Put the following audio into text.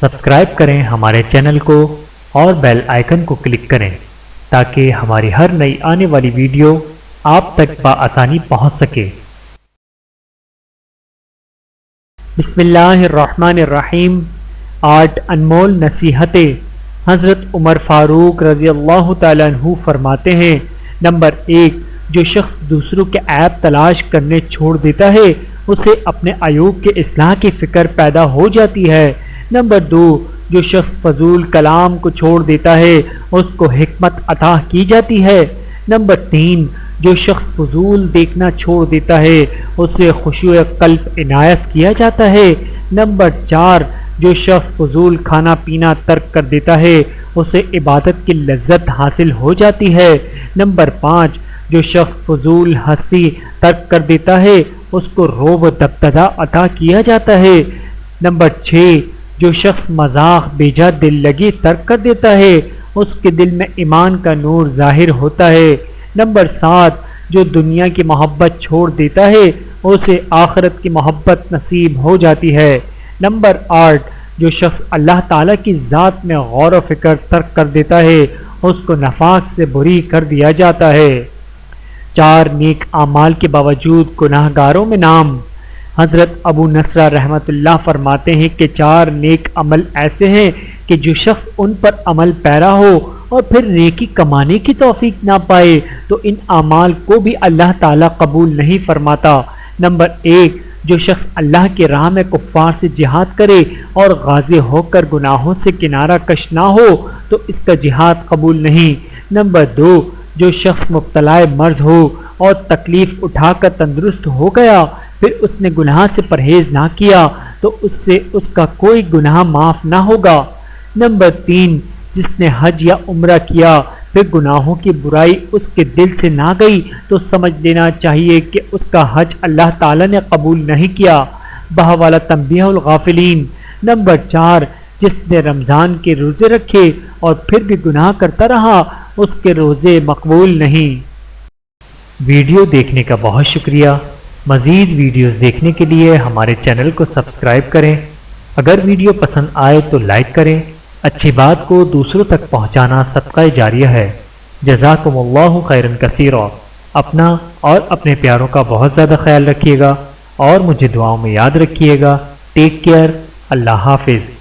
Subscribe کریں ہمارے channel کو اور بیل آئیکن کو کلک کریں تاکہ ہماری ہر نئی آنے والی ویڈیو آپ تک بآسانی پہنچ سکے۔ بسم اللہ الرحمن الرحیم۔ 8 انمول نصیحتیں۔ حضرت عمر فاروق رضی اللہ تعالیٰ عنہ فرماتے ہیں، نمبر 1، جو شخص دوسروں کے عیب تلاش کرنے چھوڑ دیتا ہے اسے اپنے عیوب کے اصلاح کی فکر پیدا ہو جاتی ہے۔ نمبر 2، جو شخص فضول کلام کو چھوڑ دیتا ہے اس کو حکمت عطا کی جاتی ہے۔ نمبر 3، جو شخص فضول دیکھنا چھوڑ دیتا ہے اسے خشوع قلب عنایت کیا جاتا ہے۔ نمبر 4، جو شخص فضول کھانا پینا ترک کر دیتا ہے اسے عبادت کی لذت حاصل ہو جاتی ہے۔ نمبر 5، جو شخص فضول ہنسی ترک کر دیتا ہے اس کو رعب و دبدبہ عطا کیا جاتا ہے۔ نمبر 6، جو شخص مذاق بیجا دل لگی ترک کر دیتا ہے اس کے دل میں ایمان کا نور ظاہر ہوتا ہے۔ نمبر 7، جو دنیا کی محبت چھوڑ دیتا ہے اسے آخرت کی محبت نصیب ہو جاتی ہے۔ نمبر 8، جو شخص اللہ تعالیٰ کی ذات میں غور و فکر ترک کر دیتا ہے اس کو نفاق سے بری کر دیا جاتا ہے۔ 4 نیک اعمال کے باوجود گناہ گاروں میں نام۔ حضرت ابو نصرہ رحمۃ اللہ فرماتے ہیں کہ 4 نیک عمل ایسے ہیں کہ جو شخص ان پر عمل پیرا ہو اور پھر نیکی کمانے کی توفیق نہ پائے تو ان اعمال کو بھی اللہ تعالیٰ قبول نہیں فرماتا۔ نمبر 1، جو شخص اللہ کی راہ میں کفار سے جہاد کرے اور غازی ہو کر گناہوں سے کنارہ کش نہ ہو تو اس کا جہاد قبول نہیں۔ نمبر 2، جو شخص مبتلا مرض ہو اور تکلیف اٹھا کر تندرست ہو گیا پھر اس نے گناہ سے پرہیز نہ کیا تو اس سے اس کا کوئی گناہ معاف نہ ہوگا۔ نمبر 3، جس نے حج یا عمرہ کیا پھر گناہوں کی برائی اس کے دل سے نہ گئی تو سمجھ لینا چاہیے کہ اس کا حج اللہ تعالیٰ نے قبول نہیں کیا۔ بحوالہ تنبیہ الغافلین۔ نمبر 4، جس نے رمضان کے روزے رکھے اور پھر بھی گناہ کرتا رہا اس کے روزے مقبول نہیں۔ ویڈیو دیکھنے کا بہت شکریہ۔ مزید ویڈیوز دیکھنے کے لیے ہمارے چینل کو سبسکرائب کریں۔ اگر ویڈیو پسند آئے تو لائک کریں۔ اچھی بات کو دوسروں تک پہنچانا صدقہ جاریہ ہے۔ جزاکم اللہ خیرا کثیرا۔ اپنا اور اپنے پیاروں کا بہت زیادہ خیال رکھیے گا اور مجھے دعاؤں میں یاد رکھیے گا۔ Take care. اللہ حافظ۔